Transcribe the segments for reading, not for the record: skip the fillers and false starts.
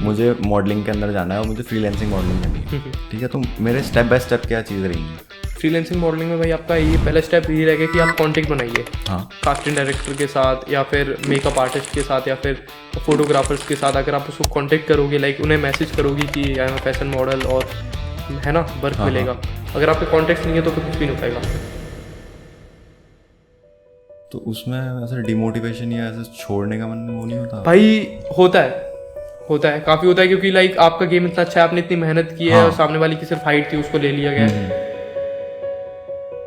मुझे मॉडलिंग के अंदर जाना है और मुझे फ्रीलांसिंग मॉडलिंग करनी है, ठीक है, तो मेरे स्टेप बाय स्टेप क्या चीज़ रहेंगी? फ्रीलांसिंग मॉडलिंग में भाई आपका ये पहला स्टेप ये रहेगा कि आप कॉन्टेक्ट बनाइए कास्टिंग डायरेक्टर के साथ या फिर मेकअप आर्टिस्ट के साथ या फिर फोटोग्राफर्स के साथ। अगर आप उसको कांटेक्ट करोगे, लाइक उन्हें मैसेज करोगे कि आई एम फैशन मॉडल और है ना वर्क मिलेगा। अगर आपके कॉन्टेक्ट नहीं है तो फिर कुछ भी नहीं हो पाएगा। तो उसमें ऐसे डिमोटिवेशन या ऐसे छोड़ने का मन वो नहीं होता? भाई होता है काफ़ी होता है, क्योंकि लाइक आपका गेम इतना अच्छा है, आपने इतनी मेहनत की है और सामने वाली की सिर्फ हाइट थी, उसको ले लिया गया।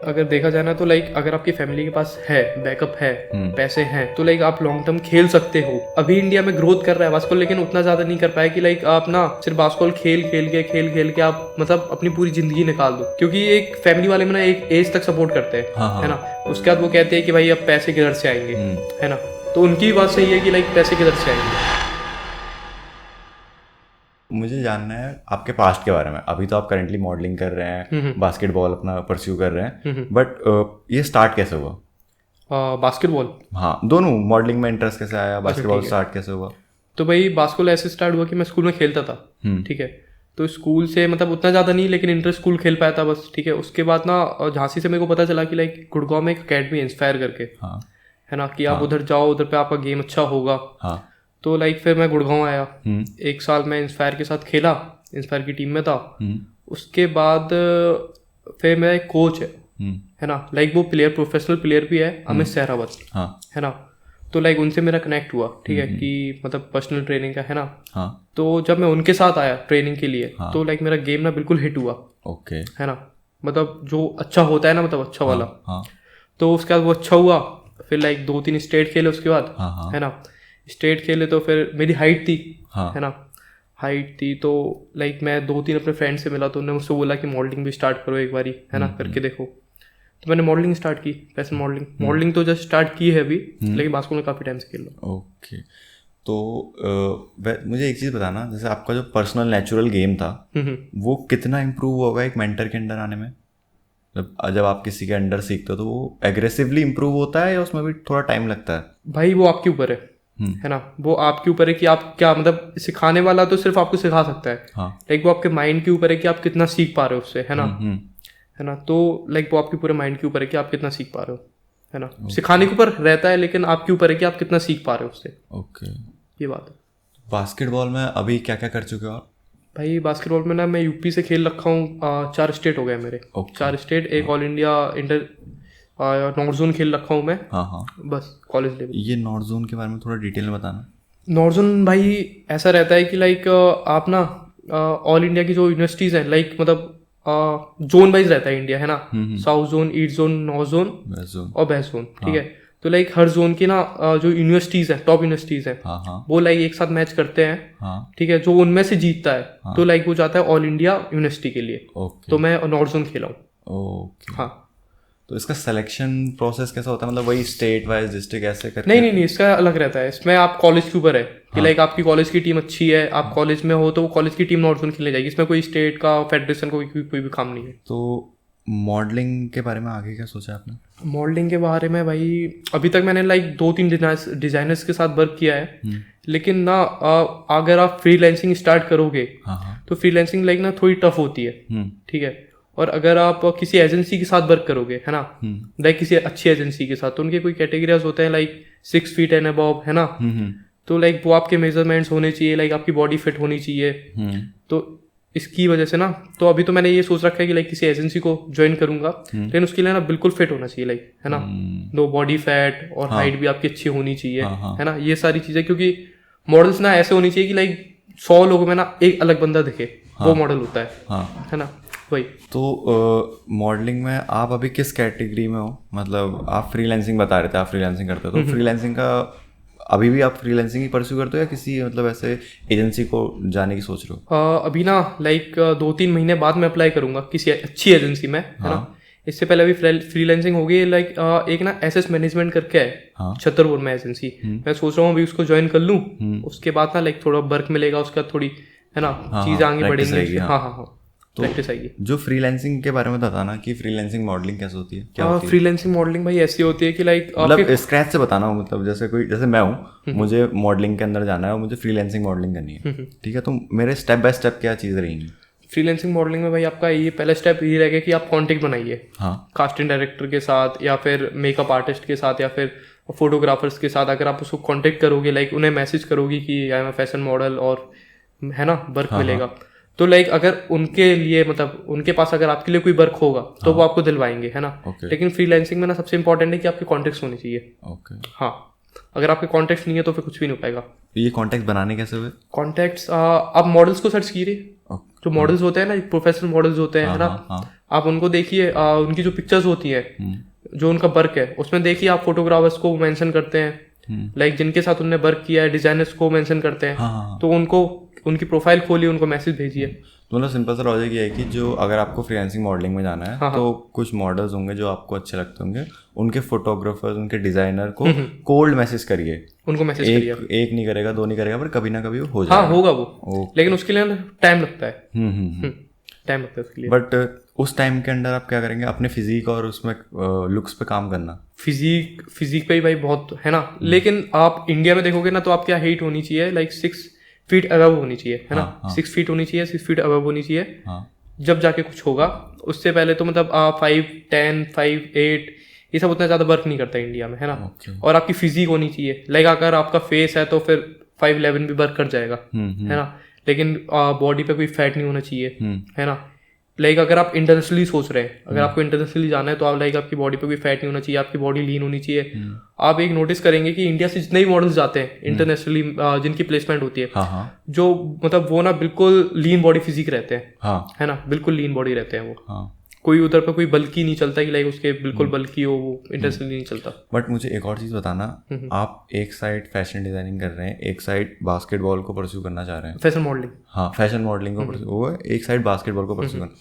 अगर देखा जाए ना तो लाइक अगर आपकी फैमिली के पास है, बैकअप है, पैसे हैं, तो लाइक आप लॉन्ग टर्म खेल सकते हो। अभी इंडिया में ग्रोथ कर रहा है बास्केटबॉल, लेकिन उतना ज्यादा नहीं कर पाया कि लाइक आप ना सिर्फ बास्केटबॉल खेल के आप मतलब अपनी पूरी जिंदगी निकाल दो। क्योंकि एक फैमिली वाले में ना एक एज तक सपोर्ट करते हैं, है ना। उसके बाद वो कहते हैं कि भाई अब पैसे किधर से आएंगे, है ना। तो उनकी भी बात सही है कि लाइक पैसे किधर से आएंगे। मुझे जानना है आपके पास्ट के बारे में। अभी तो आप करेंटली मॉडलिंग कर रहे हैं, बास्केटबॉल अपना परस्यू कर रहे हैं, बट ये स्टार्ट कैसे हुआ? बास्केटबॉल, हाँ, दोनों। मॉडलिंग में इंटरेस्ट कैसे आया, बास्केटबॉल स्टार्ट कैसे हुआ? तो भाई बास्केटबॉल ऐसे स्टार्ट हुआ कि मैं स्कूल में खेलता था, ठीक है। तो स्कूल से मतलब उतना ज़्यादा नहीं, लेकिन इंटर स्कूल खेल पाया था बस, ठीक है। उसके बाद ना झांसी से मेरे को पता चला कि लाइक गुड़गांव में एक अकेडमी है इंस्पायर करके, है ना, कि आप उधर जाओ, उधर पे आपका गेम अच्छा होगा। तो लाइक फिर मैं गुड़गांव आया, एक साल मैं इंस्पायर के साथ खेला, इंस्पायर की टीम में था। उसके बाद फिर मेरा एक कोच है ना, लाइक वो प्लेयर प्रोफेशनल प्लेयर भी है, अमित सहरावत, है ना। तो लाइक उनसे मेरा कनेक्ट हुआ, ठीक है, कि मतलब पर्सनल ट्रेनिंग का, है ना। तो जब मैं उनके साथ आया ट्रेनिंग के लिए, तो लाइक मेरा गेम ना बिल्कुल हिट हुआ, है ना। मतलब जो अच्छा होता है ना, मतलब अच्छा वाला। तो उसके बाद वो अच्छा हुआ, फिर लाइक 2-3 स्टेट खेले उसके बाद, है ना। स्टेट खेले तो फिर मेरी हाइट थी, है ना, हाइट थी। तो लाइक मैं 2-3 अपने फ्रेंड से मिला, तो उन्होंने मुझसे बोला कि मॉडलिंग भी स्टार्ट करो एक बारी, है ना, करके देखो। तो मैंने मॉडलिंग स्टार्ट की, फैशन मॉडलिंग तो जस्ट स्टार्ट की है अभी, लेकिन बास्केटबॉल में काफ़ी टाइम से खेल रहा हूँ। ओके, तो मुझे एक चीज़ बताना, जैसे आपका जो पर्सनल नेचुरल गेम था वो कितना इम्प्रूव होगा एक मेंटर के अंडर आने में? जब आप किसी के अंडर सीखते हो तो वो एग्रेसिवली इम्प्रूव होता है या उसमें भी थोड़ा टाइम लगता है? भाई वो आपके ऊपर है ना, वो आपके ऊपर है कि आप क्या, मतलब सिखाने वाला तो सिर्फ आपको सिखा सकता है, लाइक वो आपके माइंड के ऊपर है कि आप कितना सीख पा रहे हो उससे, है ना, है ना। तो लाइक वो आपके पूरे माइंड के ऊपर है कि आप कितना सीख पा रहे हो, है ना। सिखाने के ऊपर रहता है, लेकिन आपके ऊपर है कि आप कितना सीख पा रहे हो उससे। ओके, ये बात है। बास्केटबॉल में अभी क्या क्या कर चुके हो आप? भाई बास्केटबॉल में ना मैं यूपी से खेल रखा हूँ, 4 स्टेट हो गए मेरे, 4 स्टेट, एक all India inter north zone खेल रखा हूँ मैं, बस कॉलेज लेवल। ये नॉर्थ जोन के बारे में थोड़ा डिटेल में बताना। नॉर्थ जोन भाई ऐसा रहता है कि लाइक आप ना ऑल इंडिया की जो यूनिवर्सिटीज़ हैं, लाइक मतलब जोन वाइज रहता है इंडिया, है ना। South zone, east zone, north zone और वेस्ट जोन, ठीक है। तो लाइक हर जोन की ना जो यूनिवर्सिटीज़ हैं, टॉप यूनिवर्सिटीज़ हैं, वो लाइक एक साथ मैच करते हैं, ठीक है। जो उनमें से जीतता है तो लाइक वो जाता है ऑल इंडिया यूनिवर्सिटी के लिए। तो मैं नॉर्थ जोन खेला हूँ। हाँ, तो इसका सिलेक्शन प्रोसेस कैसा होता है? मतलब वही स्टेट वाइज, डिस्ट्रिक्ट ऐसे करके? नहीं, इसका अलग रहता है। इसमें आप कॉलेज के ऊपर है कि लाइक आपकी कॉलेज की टीम अच्छी है, आप कॉलेज में हो तो वो कॉलेज की टीम नॉर्थ जोन खेलने जाएगी। इसमें कोई स्टेट का फेडरेशन का कोई भी काम नहीं है। तो मॉडलिंग के बारे में आगे क्या सोचा आपने? मॉडलिंग के बारे में भाई अभी तक मैंने लाइक 2-3 डिजाइनर्स के साथ वर्क किया है, लेकिन ना अगर आप फ्रीलांसिंग स्टार्ट करोगे तो फ्रीलांसिंग लाइक ना थोड़ी टफ होती है, ठीक है। और अगर आप किसी एजेंसी के साथ वर्क करोगे, है ना, लाइक किसी अच्छी एजेंसी के साथ, तो उनके कोई कैटेगरीज होते हैं लाइक 6 फीट एंड अबव, है ना। तो लाइक वो आपके मेजरमेंट्स होने चाहिए, लाइक आपकी बॉडी फिट होनी चाहिए। तो इसकी वजह से ना, तो अभी तो मैंने ये सोच रखा है कि लाइक किसी एजेंसी को ज्वाइन करूंगा, लेकिन उसके लिए ना बिल्कुल फिट होना चाहिए, लाइक, है ना, नो बॉडी फैट और हाइट भी आपकी अच्छी होनी चाहिए, है ना, ये सारी चीजें। क्योंकि मॉडल्स ना ऐसे होनी चाहिए कि लाइक 100 लोगों में ना एक अलग बंदा दिखे, वो मॉडल होता है ना, वही। तो मॉडलिंग में आप अभी किस कैटेगरी में हो? मतलब आप फ्रीलांसिंग बता रहे थे, आप फ्रीलांसिंग करते हो, तो फ्रीलांसिंग का अभी भी आप फ्रीलांसिंग ही परस्यू करते हो या किसी मतलब ऐसे एजेंसी को जाने की सोच रहे हो? अभी ना लाइक 2-3 महीने बाद मैं अप्लाई करूंगा किसी अच्छी एजेंसी में, है ना। इससे पहले अभी फ्रीलांसिंग हो गई, लाइक एक ना एसएस मैनेजमेंट करके है छतरपुर में एजेंसी, मैं सोच रहा हूँ अभी उसको ज्वाइन कर लूँ। उसके बाद ना लाइक थोड़ा वर्क मिलेगा, उसका थोड़ी, है ना, चीज़ें आगे बढ़ेंगी। हाँ। प्रैक्टिस आएगी। जो फ्रीलांसिंग के बारे में बताना कि फ्रीलांसिंग मॉडलिंग कैसे होती है, क्या होती है? फ्रीलांसिंग मॉडलिंग भाई ऐसी होती है कि लाइक मतलब स्क्रैच से बताना हो, मतलब जैसे मैं हूँ, मुझे मॉडलिंग के अंदर जाना है और मुझे फ्रीलांसिंग मॉडलिंग करनी है, ठीक है, तो मेरे स्टेप बाय स्टेप क्या चीज़ रहेंगी? फ्रीलांसिंग मॉडलिंग में भाई आपका ये पहला स्टेप ये रहेगा कि आप कॉन्टेक्ट बनाइए। हाँ। कास्टिंग डायरेक्टर के साथ या फिर मेकअप आर्टिस्ट के साथ या फिर फोटोग्राफर्स के साथ अगर आप उसको कांटेक्ट करोगे, लाइक उन्हें मैसेज करोगे कि I am a fashion model और है ना वर्क मिलेगा, तो लाइक अगर उनके लिए मतलब उनके पास अगर आपके लिए कोई वर्क होगा तो वो आपको दिलवाएंगे, है ना। लेकिन फ्रीलांसिंग में ना सबसे इंपॉर्टेंट है कि आपके कॉन्टेक्ट्स होने चाहिए। हाँ, अगर आपके कॉन्टेक्ट्स नहीं है तो फिर कुछ भी नहीं हो पाएगा। ये कॉन्टेक्ट बनाने कैसे हुए? कॉन्टेक्ट्स आप मॉडल्स को सर्च कीजिए, जो मॉडल्स होते हैं ना, प्रोफेशनल मॉडल्स होते हैं, है ना, आप उनको देखिए, उनकी जो पिक्चर्स होती है, जो उनका वर्क है उसमें देखिए, आप फोटोग्राफर्स को मेंशन करते हैं, लाइक जिनके साथ उन्होंने वर्क किया है, डिजाइनर्स को मेंशन करते हैं, तो उनको उनकी प्रोफाइल खोलिए, उनको मैसेज भेजिए। तो मतलब सिंपल सा लॉजिक ये है कि जो अगर आपको फ्रीलांसिंग मॉडलिंग में जाना है, तो कुछ मॉडल्स होंगे जो आपको अच्छे लगते होंगे, उनके फोटोग्राफर्स, उनके डिजाइनर को कोल्ड मैसेज करिए, उनको मैसेज करिए। एक नहीं करेगा, दो नहीं करेगा, पर कभी ना कभी वो हो जाएगा। हाँ होगा वो, लेकिन उसके लिए टाइम लगता है, टाइम लगता है उसके लिए। बट उस टाइम के अंदर आप क्या करेंगे? अपने फिजिक और उसमें लुक्स पे काम करना। फिजिक पे ही भाई बहुत है ना, लेकिन आप इंडिया में देखोगे ना तो आपकी हाइट होनी चाहिए लाइक 6 फीट अबव होनी चाहिए, है ना। 6 फीट होनी चाहिए, 6 फीट अबव होनी चाहिए, जब जाके कुछ होगा। उससे पहले तो मतलब 5, 10, 5, 8 ये सब उतना ज़्यादा वर्क नहीं करता इंडिया में, है ना। और आपकी फिजिक होनी चाहिए, लाइक अगर आपका फेस है तो फिर 5'11" भी वर्क कर जाएगा, है ना। लेकिन बॉडी पे कोई फैट नहीं होना चाहिए, है ना। लाइक अगर आप इंटरनेशनली सोच रहे हैं, अगर आपको इंटरनेशनली जाना है तो आप लाइक आपकी बॉडी पे कोई फैट नहीं होना चाहिए, आपकी बॉडी लीन होनी चाहिए। आप एक नोटिस करेंगे कि इंडिया से जितने भी मॉडल्स जाते हैं इंटरनेशनली, जिनकी प्लेसमेंट होती है, जो मतलब वो ना बिल्कुल लीन बॉडी फिजिक रहते हैं, है ना, बिल्कुल लीन बॉडी रहते हैं वो। कोई उधर पे कोई बल्कि नहीं चलता कि लाइक उसके बिल्कुल बल्कि हो, वो इंटरनेशनली नहीं चलता। बट मुझे एक और चीज़ बताना, आप एक साइड फैशन डिजाइनिंग कर रहे हैं, एक साइड बास्केटबॉल को परस्यू करना चाह रहे हैं, फैशन मॉडलिंग। हाँ, फैशन मॉडलिंग को परस्यू, वो एक साइड बास्केटबॉल को परस्यू करना,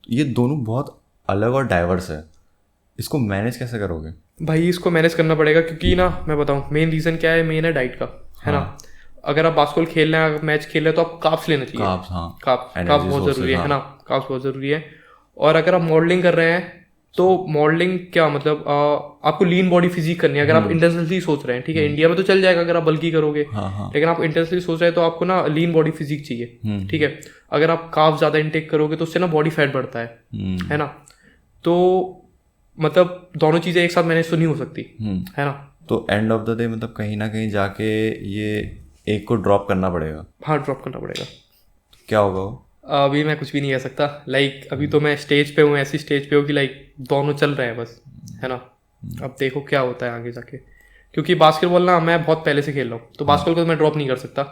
ये दोनों बहुत अलग और डाइवर्स है, इसको मैनेज कैसे करोगे? भाई इसको मैनेज करना पड़ेगा, क्योंकि ना मैं बताऊँ मेन रीज़न क्या है, मेन है डाइट का, है ना। अगर आप बास्केटबॉल खेल रहे हैं, मैच खेल रहे हैं, तो आप काप्स लेना चाहिए। काप्स बहुत ज़रूरी है ना, काप्स बहुत ज़रूरी है। और अगर आप मॉडलिंग कर रहे हैं तो मॉडलिंग क्या मतलब आपको लीन बॉडी फिजिक करनी है। अगर आप इंटरनेशनली सोच रहे हैं, ठीक है, इंडिया में तो चल जाएगा अगर आप बल्कि करोगे, लेकिन आप इंटरनेशनली सोच रहे हैं तो आपको ना लीन बॉडी फिजिक चाहिए, ठीक है। अगर आप कार्ब्स ज़्यादा इंटेक करोगे तो उससे ना बॉडी फैट बढ़ता है ना। तो मतलब दोनों चीज़ें एक साथ मैनेज तो नहीं हो सकती, है ना। तो एंड ऑफ द डे मतलब कहीं ना कहीं जाके ये एक को ड्रॉप करना पड़ेगा। हाँ, ड्रॉप करना पड़ेगा। क्या होगा वो? अभी मैं कुछ भी नहीं कह सकता, लाइक अभी तो मैं स्टेज पे हूँ, ऐसी स्टेज पे हूँ कि लाइक दोनों चल रहे हैं बस, है ना। अब देखो क्या होता है आगे जाके, क्योंकि बास्केटबॉल ना मैं बहुत पहले से खेल रहा हूँ, तो बास्केटबॉल को तो मैं ड्रॉप नहीं कर सकता,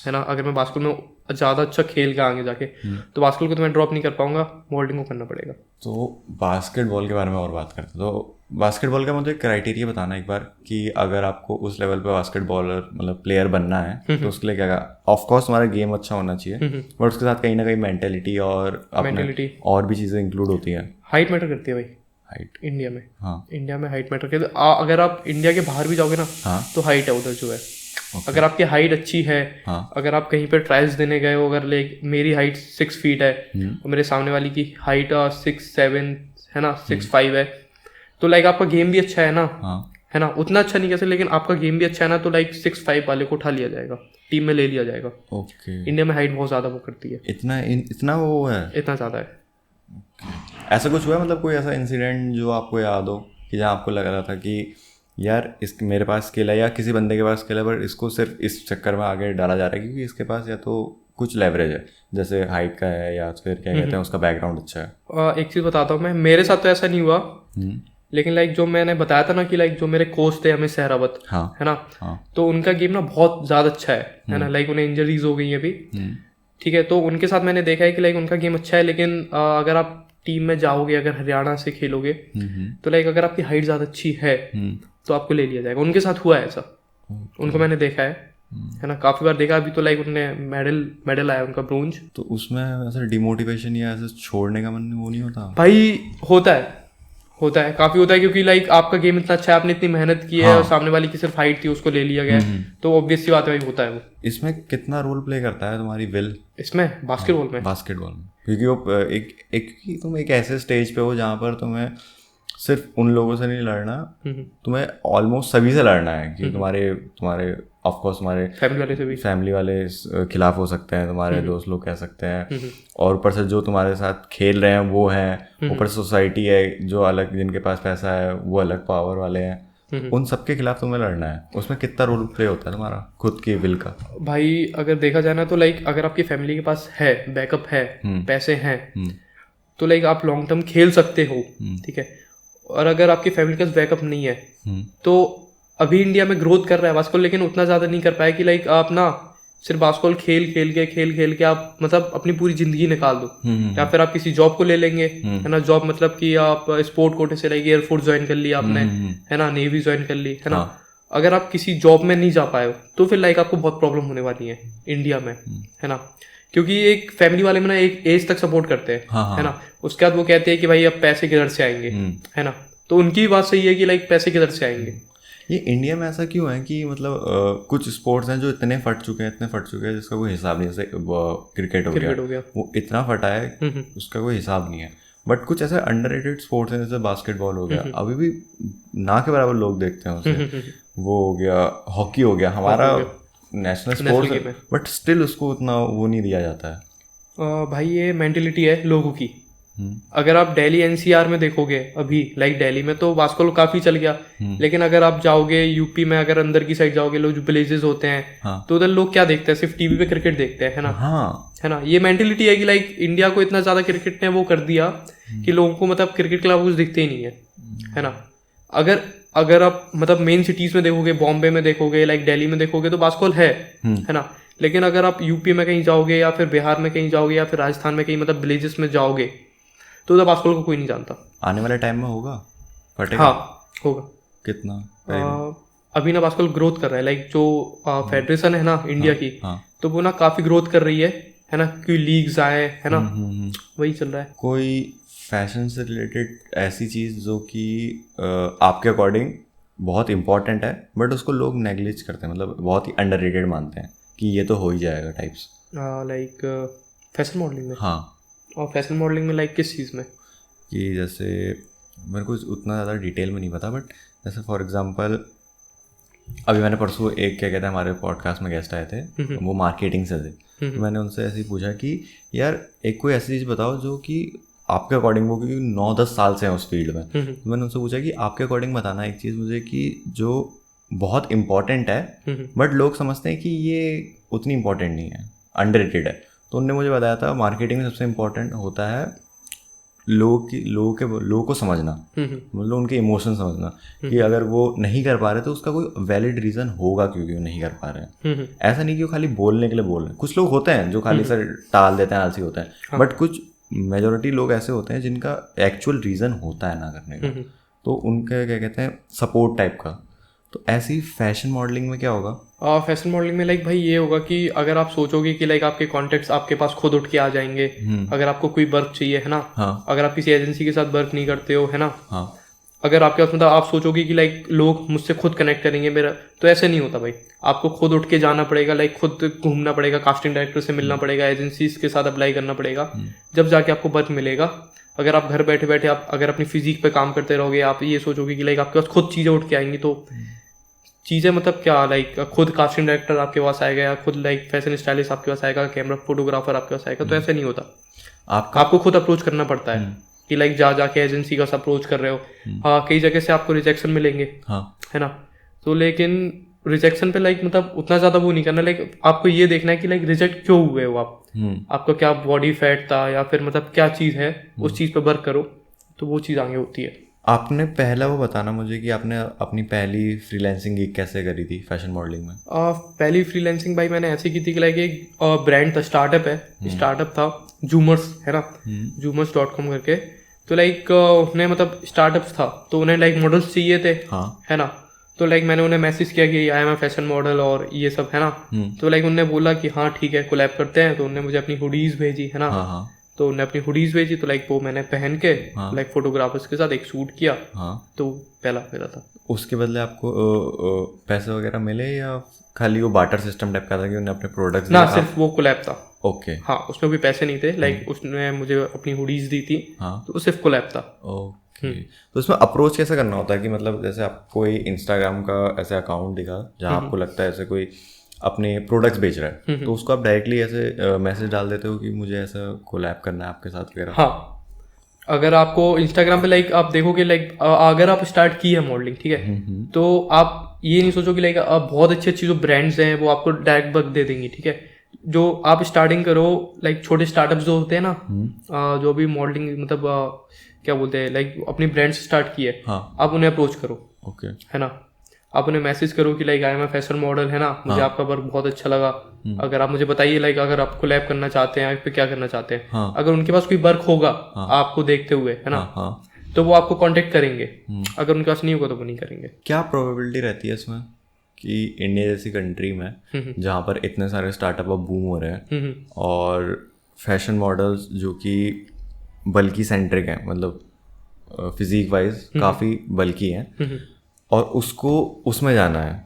है ना। अगर मैं बास्केटबॉल में ज़्यादा अच्छा खेल गया आगे जाके तो बास्केटबॉल को तो मैं ड्रॉप नहीं कर पाऊंगा, मॉडलिंग को करना पड़ेगा। तो बास्केटबॉल के बारे में और बात करते हैं, तो बास्केटबॉल का मुझे क्राइटेरिया बताना एक बार कि अगर आपको उस लेवल पे बास्केटबॉलर मतलब प्लेयर बनना है तो उसके लिए क्या, ऑफ कोर्स हमारा गेम अच्छा होना चाहिए, बट उसके साथ कहीं ना कहीं मेंटेलिटी और और भी चीज़ें इंक्लूड होती हैं। हाइट मैटर करती है भाई, हाइट इंडिया में, हाँ इंडिया में हाइट मैटर करती है। अगर आप इंडिया के बाहर भी जाओगे ना, तो हाइट है उधर जो है। अगर आपकी हाइट अच्छी है, अगर आप कहीं पे ट्रायल्स देने गए हो, अगर लाइक मेरी हाइट 6 फीट है और मेरे सामने वाली की हाइट 6'7" है ना, 6'5" है, तो लाइक आपका गेम भी अच्छा है ना, है ना। उतना अच्छा नहीं कैसे, लेकिन आपका गेम भी अच्छा है ना, तो लाइक 6'5" वाले को उठा लिया जाएगा, टीम में ले लिया जाएगा। इंडिया में हाइट बहुत ज़्यादा वो करती है, इतना वो है, इतना ज़्यादा है। ऐसा कुछ हुआ मतलब कोई ऐसा इंसिडेंट जो आपको याद हो कि जहाँ आपको लग रहा था कि यार इस मेरे पास स्किल है, या किसी बंदे के पास स्किल है, पर इसको सिर्फ इस चक्कर में आगे डाला जा रहा है क्योंकि इसके पास या तो कुछ लेवरेज है, जैसे हाइट का है या फिर क्या कहते हैं उसका बैकग्राउंड अच्छा है। एक चीज़ बताता हूँ मैं, मेरे साथ तो ऐसा नहीं हुआ, लेकिन लाइक जो मैंने बताया था ना कि लाइक जो मेरे कोच थे हमें सहरावत, है ना, तो उनका गेम ना बहुत ज़्यादा अच्छा है ना। लाइक उन्हें इंजरीज हो गई है अभी, ठीक है, तो उनके साथ मैंने देखा है कि लाइक उनका गेम अच्छा है, लेकिन अगर आप टीम में जाओगे, अगर हरियाणा से खेलोगे, तो लाइक अगर आपकी हाइट ज़्यादा अच्छी है तो आपको ले लिया जाएगा। उनके साथ हुआ है ऐसा, उनको मैंने देखा है ना, काफ़ी बार देखा। अभी तो लाइक उन्होंने मेडल आया उनका, ब्रोंज। तो उसमें ऐसा डिमोटिवेशन या ऐसा छोड़ने का मन वो नहीं होता? भाई होता है, होता है, काफी होता है, क्योंकि लाइक आपका गेम इतना अच्छा है, आपने इतनी मेहनत की है और सामने वाली की सिर्फ हाइट थी, उसको ले लिया गया, तो ऑब्वियस सी बात है भाई, होता है वो। इसमें कितना रोल प्ले करता है तुम्हारी विल? इसमें बास्केटबॉल में क्योंकि वो एक तुम एक ऐसे स्टेज पे हो जहाँ पर तुम्हें सिर्फ उन लोगों से नहीं लड़ना, तुम्हें ऑलमोस्ट सभी से लड़ना है, कि तुम्हारे ऑफ कोर्स तुम्हारे फैमिली वाले खिलाफ हो सकते हैं, तुम्हारे दोस्त लोग कह सकते हैं, और ऊपर से जो तुम्हारे साथ खेल रहे हैं वो हैं, ऊपर से सोसाइटी है जो अलग, जिनके पास पैसा है वो अलग पावर वाले हैं, उन सबके खिलाफ तुम्हें लड़ना है। उसमें कितना रोल प्ले होता है तुम्हारा खुद की विल का? भाई अगर देखा जाए ना तो लाइक अगर आपकी फैमिली के पास है, बैकअप है, पैसे हैं, तो लाइक आप लॉन्ग टर्म खेल सकते हो, ठीक है। और अगर आपकी फैमिली का बैकअप नहीं है तो अभी इंडिया में ग्रोथ कर रहा है बास्केटबॉल, लेकिन उतना ज़्यादा नहीं कर पाया कि लाइक आप ना सिर्फ बास्केटबॉल खेल के आप मतलब अपनी पूरी जिंदगी निकाल दो, या फिर आप किसी जॉब को ले लेंगे, है ना। जॉब मतलब कि आप स्पोर्ट कोटे से लाइक एयरफोर्स ज्वाइन कर लिया आपने, है ना, नेवी ज्वाइन कर ली, है ना। अगर आप किसी जॉब में नहीं जा पाए हो तो फिर लाइक आपको बहुत प्रॉब्लम होने वाली है इंडिया में, है ना। क्योंकि एक फैमिली वाले में ना एक एज तक सपोर्ट करते हैं, है ना। उसके बाद वो कहते हैं कि भाई अब पैसे किधर से आएंगे, है ना। तो उनकी बात सही है कि लाइक पैसे किधर से आएंगे। ये इंडिया में ऐसा क्यों है कि मतलब कुछ स्पोर्ट्स हैं जो इतने फट चुके हैं जिसका कोई हिसाब नहीं। जैसे क्रिकेट हो गया, वो इतना फटा है उसका कोई हिसाब नहीं है। बट कुछ ऐसे अंडररेटेड स्पोर्ट्स हैं, जैसे बास्केटबॉल हो गया, अभी भी ना के बराबर लोग देखते हैं उसे। वो हो गया, हॉकी हो गया, हमारा नेशनल स्पोर्ट्स है, बट स्टिल उसको उतना वो नहीं दिया जाता है। भाई ये मेंटेलिटी है लोगों की। अगर आप दिल्ली एनसीआर में देखोगे अभी, लाइक दिल्ली में तो बास्केटबॉल काफी चल गया, लेकिन अगर आप जाओगे यूपी में, अगर अंदर की साइड जाओगे, लोग जो विलेजेस होते हैं, तो उधर लोग क्या देखते हैं, सिर्फ टीवी पे क्रिकेट देखते हैं, है ना। है ना, ये मेंटेलिटी है कि लाइक इंडिया को इतना ज्यादा क्रिकेट ने वो कर दिया कि लोगों को मतलब क्रिकेट के अलावा कुछ दिखते ही नहीं है ना। अगर आप मतलब मेन सिटीज में देखोगे, बॉम्बे में देखोगे, लाइक दिल्ली में देखोगे, तो बास्केटबॉल है ना। लेकिन अगर आप यूपी में कहीं जाओगे, या फिर बिहार में कहीं जाओगे, या फिर राजस्थान में कहीं मतलब विलेजेस में जाओगे, तो उधर बास्केटबॉल को कोई नहीं जानता। आने वाले टाइम में होगा फटेगा? हाँ होगा। कितना? अभी ना बास्केटबॉल ग्रोथ कर रहा है, लाइक जो फेडरेशन है ना इंडिया की, तो वो ना काफी ग्रोथ कर रही है ना, क्योंकि लीग्स आए, है ना, वही चल रहा है। कोई फैशन से रिलेटेड ऐसी चीज़ जो कि आपके अकॉर्डिंग बहुत इंपॉर्टेंट है बट उसको लोग नेग्लेक्ट करते हैं, मतलब बहुत ही अंडररेटेड मानते हैं कि ये तो हो ही जाएगा टाइप्स? लाइक फैशन मॉडलिंग में। हाँ, और फैशन मॉडलिंग में लाइक किस चीज़ में? कि जैसे मेरे को उतना ज़्यादा डिटेल में नहीं पता, बट जैसे फॉर एग्जांपल अभी मैंने परसों एक क्या कहते हैं हमारे पॉडकास्ट में गेस्ट आए थे, वो मार्केटिंग से थे, तो मैंने उनसे ऐसे ही पूछा कि यार एक कोई ऐसी चीज़ बताओ जो कि आपके अकॉर्डिंग, वो क्योंकि 9-10 साल से हैं उस फील्ड में, तो मैंने उनसे पूछा कि आपके अकॉर्डिंग बताना एक चीज़ मुझे कि जो बहुत इंपॉर्टेंट है बट लोग समझते हैं कि ये उतनी इंपॉर्टेंट नहीं है, अंडररेटेड है। तो उनने मुझे बताया था मार्केटिंग में सबसे इम्पोर्टेंट होता है लोगों को समझना, मतलब उनके इमोशन समझना, कि अगर वो नहीं कर पा रहे तो उसका कोई वैलिड रीज़न होगा क्योंकि वो नहीं कर पा रहे हैं। ऐसा नहीं कि वो खाली बोलने के लिए बोल रहे हैं। कुछ लोग होते हैं जो खाली सर टाल देते हैं, आलसी होते हैं, बट कुछ मेजॉरिटी लोग ऐसे होते हैं जिनका एक्चुअल रीज़न होता है ना करने का, तो उनके क्या कहते हैं सपोर्ट टाइप का। तो ऐसी फैशन मॉडलिंग में क्या होगा? फैशन मॉडलिंग में लाइक भाई ये होगा कि अगर आप सोचोगे कि लाइक आपके कॉन्टेक्ट्स आपके पास खुद उठ के आ जाएंगे, अगर आपको कोई वर्क चाहिए, है ना, अगर आप किसी एजेंसी के साथ वर्क नहीं करते हो, है ना, अगर आपके पास मतलब आप सोचोगे कि लाइक लोग मुझसे खुद कनेक्ट करेंगे मेरा, तो ऐसे नहीं होता भाई। आपको खुद उठ के जाना पड़ेगा, लाइक खुद घूमना पड़ेगा, कास्टिंग डायरेक्टर से मिलना पड़ेगा, एजेंसीज के साथ अप्लाई करना पड़ेगा, जब जाके आपको वर्क मिलेगा। अगर आप घर बैठे बैठे आप अगर अपनी फिजिक पे काम करते रहोगे, आप ये सोचोगे कि लाइक आपके पास खुद चीज़ें उठ के आएंगी, तो चीज़ें मतलब क्या, लाइक खुद कास्टिंग डायरेक्टर आपके पास आएगा, या खुद लाइक फैशन स्टाइलिस्ट आपके पास आएगा, कैमरा फोटोग्राफर आपके पास आएगा, तो ऐसे नहीं होता। आपको खुद अप्रोच करना पड़ता है कि लाइक जाके एजेंसी का अप्रोच कर रहे हो। हाँ, कई जगह से आपको रिजेक्शन मिलेंगे, है ना, तो लेकिन रिजेक्शन पे लाइक मतलब उतना ज़्यादा वो नहीं करना, लाइक आपको ये देखना है कि लाइक रिजेक्ट क्यों हुए हो आप, आपका क्या बॉडी फैट था, या फिर मतलब क्या चीज़ है, उस चीज़ पे वर्क करो, तो वो चीज़ आगे होती है। आपने पहला वो बताना मुझे कि आपने अपनी पहली फ्रीलांसिंग गिग कैसे करी थी फैशन मॉडलिंग में? पहली फ्रीलांसिंग भाई मैंने ऐसी की थी कि लाइक एक ब्रांड था, स्टार्टअप है, स्टार्टअप था जूमर्स, है ना, zoomers.com करके। तो लाइक उन्हें मतलब स्टार्टअप्स था, तो उन्हें लाइक मॉडल्स चाहिए थे, है ना, तो लाइक मैंने उन्हें मैसेज किया कि I am a fashion model और ये सब, है ना, तो लाइक उन्होंने बोला कि हाँ ठीक है कोलैब करते हैं, तो उन्होंने मुझे अपनी हुडीज भेजी, है ना, तो उन्होंने अपनी हुडीज भेजी, तो लाइक वो मैंने पहन के लाइक फोटोग्राफर्स के साथ एक शूट किया। तो पहला मेरा था। उसके बदले आपको पैसे वगैरह मिले या खाली वो बार्टर सिस्टम टाइप का था कि उन्होंने अपने प्रोडक्ट्स ना, सिर्फ वो कोलैब था। ओके। हाँ, उसमें भी पैसे नहीं थे, लाइक उसने मुझे अपनी हुडीज दी थी। तो वो सिर्फ कोलैब था। ओके। तो उसमें अप्रोच कैसे करना होता है कि मतलब जैसे आपको कोई इंस्टाग्राम का ऐसे अकाउंट दिखा जहाँ आपको लगता है ऐसे कोई अपने प्रोडक्ट्स बेच रहा है, तो उसको आप डायरेक्टली ऐसे मैसेज डाल देते हो कि मुझे ऐसा कोलैब करना है आपके साथ वगैरह? हाँ, अगर आपको इंस्टाग्राम पे लाइक आप देखोगे लाइक अगर आप स्टार्ट की है मॉडलिंग, ठीक है, तो आप ये नहीं सोचो कि लाइक बहुत अच्छी अच्छी जो ब्रांड्स हैं वो आपको डायरेक्ट वर्क दे देंगी, ठीक है। जो आप स्टार्टिंग करो, लाइक छोटे स्टार्टअप्स जो होते हैं ना, जो भी मॉडलिंग मतलब क्या बोलते हैं, लाइक अपनी ब्रांड से स्टार्ट की है, आप उन्हें अप्रोच करो। ओके। है ना, आप उन्हें मैसेज करो कि like I am a fashion model, है ना, मुझे आपका वर्क बहुत अच्छा लगा, अगर आप मुझे बताइए लाइक अगर आप कोलैब करना चाहते हैं, आप पे क्या करना चाहते हैं। अगर उनके पास कोई वर्क होगा आपको देखते हुए, है ना, तो वो आपको कांटेक्ट करेंगे। अगर उनके पास नहीं होगा तो वो नहीं करेंगे। क्या प्रोबेबिलिटी रहती है इसमें कि इंडिया जैसी कंट्री में जहाँ पर इतने सारे स्टार्टअप अब बूम हो रहे हैं और फैशन मॉडल्स जो कि बल्कि सेंट्रिक हैं, मतलब फिजिक वाइज काफ़ी बल्कि हैं, और उसको उसमें जाना है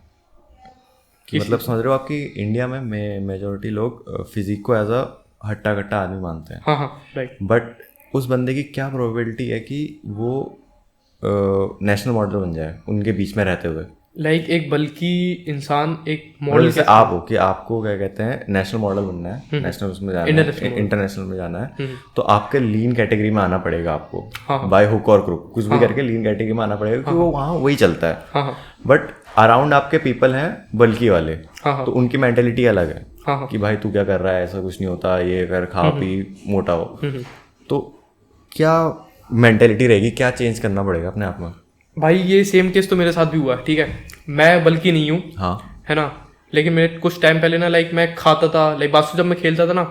कि मतलब समझ रहे हो आपकी इंडिया में मेजोरिटी लोग फिजिक को एज अ हट्टा कट्टा आदमी मानते हैं। हाँ, राइट। बट उस बंदे की क्या प्रोबेबिलिटी है कि वो नेशनल मॉडल बन जाए उनके बीच में रहते हुए? लाइक एक बल्कि इंसान एक मॉडल, जैसे आप हो कि आपको क्या कहते हैं नेशनल मॉडल बनना है, नेशनल उसमें जाना है, इंटरनेशनल में जाना है, तो आपके लीन कैटेगरी में आना पड़ेगा आपको, बाय हुक और क्रुक कुछ भी करके लीन कैटेगरी में आना पड़ेगा, क्योंकि वो वहाँ वही चलता है। बट अराउंड आपके पीपल हैं बल्कि वाले, तो उनकी मेंटेलिटी अलग है कि भाई तू क्या कर रहा है, ऐसा कुछ नहीं होता, ये कर, खा पी मोटा हो। तो क्या मेंटेलिटी रहेगी, क्या चेंज करना पड़ेगा अपने आप में? भाई ये सेम केस तो मेरे साथ भी हुआ है, ठीक है। मैं बल्कि नहीं हूँ, है ना, लेकिन मेरे कुछ टाइम पहले ना लाइक मैं खाता था, लाइक बासु जब मैं खेलता था ना,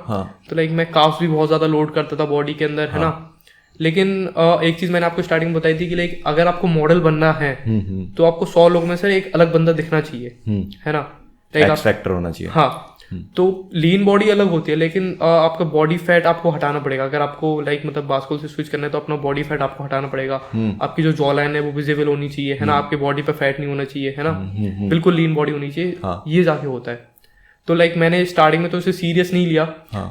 तो लाइक मैं काफ्स भी बहुत ज्यादा लोड करता था बॉडी के अंदर, है ना। लेकिन एक चीज मैंने आपको स्टार्टिंग में बताई थी कि लाइक अगर आपको मॉडल बनना है तो आपको 100 लोग में से एक अलग बंदा दिखना चाहिए, है ना, एक्स फैक्टर होना चाहिए। हाँ, तो लीन बॉडी अलग होती है, लेकिन आपका बॉडी फैट आपको हटाना पड़ेगा। अगर आपको लाइक मतलब बास्केटबॉल से स्विच करना है तो अपना बॉडी फैट आपको हटाना पड़ेगा। आपकी जो जॉ लाइन है वो विजिबल होनी चाहिए, है ना, आपके बॉडी पे फैट नहीं होना चाहिए, है ना, बिल्कुल लीन बॉडी होनी चाहिए। ये जाके होता है। तो लाइक मैंने स्टार्टिंग में तो उसे सीरियस नहीं लिया,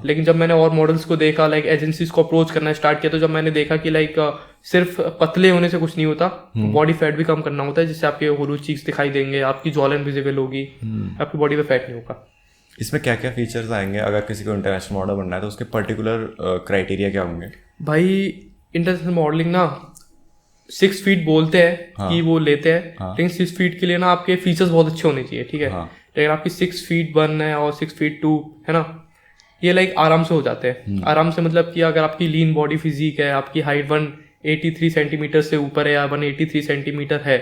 लेकिन जब मैंने और मॉडल्स को देखा, लाइक एजेंसीज को अप्रोच करना स्टार्ट किया, तो जब मैंने देखा कि लाइक सिर्फ पतले होने से कुछ नहीं होता, बॉडी फैट भी कम करना होता है, जिससे आपके होलो चीक्स दिखाई देंगे, आपकी जॉ लाइन विजिबल होगी, आपकी बॉडी पे फैट नहीं होगा। इसमें क्या क्या फीचर्स आएंगे अगर किसी को इंटरनेशनल मॉडल बनना है, तो उसके पर्टिकुलर क्राइटेरिया क्या होंगे? भाई इंटरनेशनल मॉडलिंग ना 6 फीट बोलते हैं कि वो लेते हैं, लेकिन 6 फीट के लिए ना आपके फीचर्स बहुत अच्छे होने चाहिए, ठीक है। लेकिन आपकी 6 फीट 1 है और 6 फीट 2 है ना, ये लाइक आराम से हो जाते हैं। आराम से मतलब कि अगर आपकी लीन बॉडी फिजिक है, आपकी हाइट 183 सेंटीमीटर से ऊपर है या 183 सेंटीमीटर है,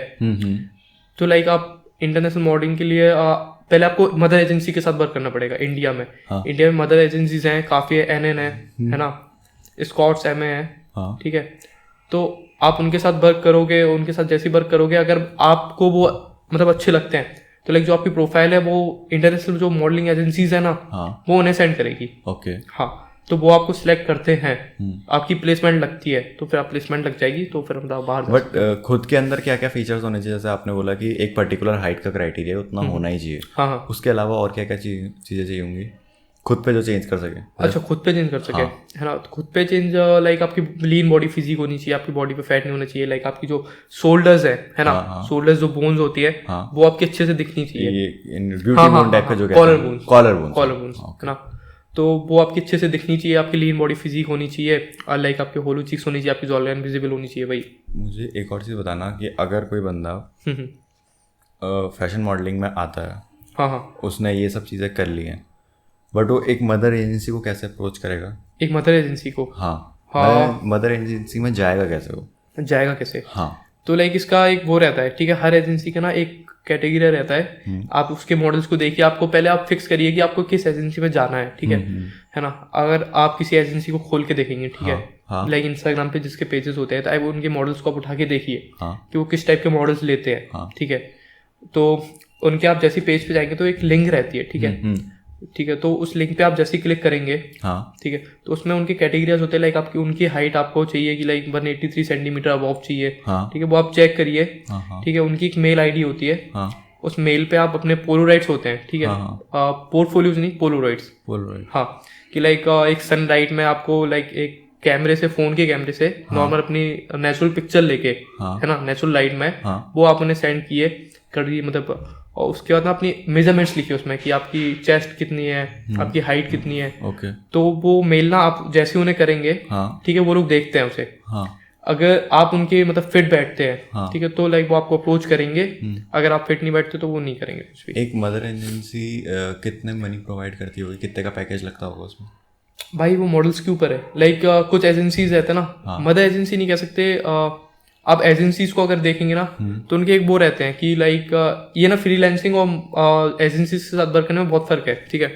तो लाइक आप इंटरनेशनल मॉडलिंग के लिए पहले आपको मदर एजेंसी के साथ वर्क करना पड़ेगा इंडिया में। इंडिया में मदर एजेंसीज हैं काफ़ी, NN है ना, स्कॉट्स MA है, ठीक है। तो आप उनके साथ वर्क करोगे, उनके साथ जैसे वर्क करोगे, अगर आपको वो मतलब अच्छे लगते हैं, तो लाइक जो आपकी प्रोफाइल है वो इंटरनेशनल जो मॉडलिंग एजेंसीज है ना, वो उन्हें सेंड करेगी। ओके। हाँ, तो वो आपको सिलेक्ट करते हैं, आपकी प्लेसमेंट लगती है, तो फिर आप प्लेसमेंट लग जाएगी, तो फिर मतलब बाहर। बट खुद के अंदर क्या क्या फीचर्स होने चाहिए? जैसे आपने बोला कि एक पर्टिकुलर हाइट का क्राइटेरिया उतना होना ही चाहिए। हाँ, उसके अलावा और क्या क्या चीज़ें चाहिए होंगी खुद पे जो चेंज कर सके? अच्छा, खुद पे चेंज कर सके, है ना, तो खुद पे चेंज लाइक आपकी लीन बॉडी फिजिक होनी चाहिए, आपकी बॉडी पे फैट नहीं होना चाहिए, लाइक आपकी जो शोल्डर्स है ना, शोल्डर्स जो बोन्स होती है वो आपकी अच्छे से दिखनी चाहिए, कॉलर बोन्स, है ना, तो वो आपकी अच्छे से दिखनी चाहिए, आपकी लीन बॉडी फिजिक होनी चाहिए, और लाइक आपके होलो चीक्स होनी चाहिए, आपकी जॉ लाइन विजिबल होनी चाहिए। भाई मुझे एक और चीज़ बताना कि अगर कोई बंदा फैशन मॉडलिंग में आता है, उसने ये सब चीज़ें कर ली हैं, बट वो एक मदर एजेंसी को कैसे अप्रोच करेगा? एक मदर एजेंसी को, मदर एजेंसी में जाएगा कैसे? वो जाएगा कैसे? तो लाइक इसका एक वो रहता है, ठीक है, हर एजेंसी का ना एक कैटेगरी रहता है। आप उसके मॉडल्स को देखिए, आपको पहले आप फिक्स करिए कि आपको किस एजेंसी में जाना है, ठीक है ना। अगर आप किसी एजेंसी को खोल के देखेंगे, ठीक है, लाइक इंस्टाग्राम पे जिसके पेजेस होते हैं, तो आप उनके मॉडल्स को आप उठा के देखिए कि वो किस टाइप के मॉडल्स लेते हैं, ठीक है। तो उनके आप जैसे पेज पे जाएंगे तो एक लिंक रहती है, ठीक है, ठीक है, तो उस लिंक पे आप जैसे ही क्लिक करेंगे, हाँ, ठीक है, तो उसमें उनके कैटेगरीज होते हैं, लाइक आपकी उनकी हाइट आपको चाहिए कि लाइक 183 सेंटीमीटर अबव चाहिए, हाँ, ठीक है, वो आप चेक करिए, हाँ, हाँ, ठीक है, उनकी एक मेल आईडी होती है, हाँ, उस मेल पे आप अपने पोलोराइड्स होते हैं, ठीक है, हाँ, पोर्टफोलियोज नहीं, पोलोराइड्स, बोल रहे हाँ, कि लाइक एक सनलाइट में आपको लाइक एक कैमरे से, फोन के कैमरे से नॉर्मल अपनी नेचुरल पिक्चर लेके, हाँ, है ना, नेचुरल लाइट में, हाँ, वो आपने सेंड किए करी, मतलब, और उसके बाद ना अपनी मेजरमेंट्स लिखी उसमें कि आपकी चेस्ट कितनी है, आपकी हाइट कितनी है, ओके, तो वो मेल ना आप जैसे उन्हें करेंगे, हाँ, ठीक है, वो लोग देखते हैं उसे, हाँ, अगर आप उनके मतलब फिट बैठते हैं, हाँ। ठीक है, तो लाइक वो आपको अप्रोच करेंगे, अगर आप फिट नहीं बैठते तो वो नहीं करेंगे कुछ भी। एक मदर एजेंसी कितने मनी प्रोवाइड करती होगी, कितने का पैकेज लगता होगा उसमें? भाई वो मॉडल्स के ऊपर है, लाइक कुछ एजेंसीज रहते हैं ना, मदर एजेंसी नहीं कह सकते, आप एजेंसीज को अगर देखेंगे ना, तो उनके एक वो रहते हैं कि लाइक ये ना फ्रीलांसिंग और एजेंसी के साथ वर्क करने में बहुत फर्क है, ठीक है,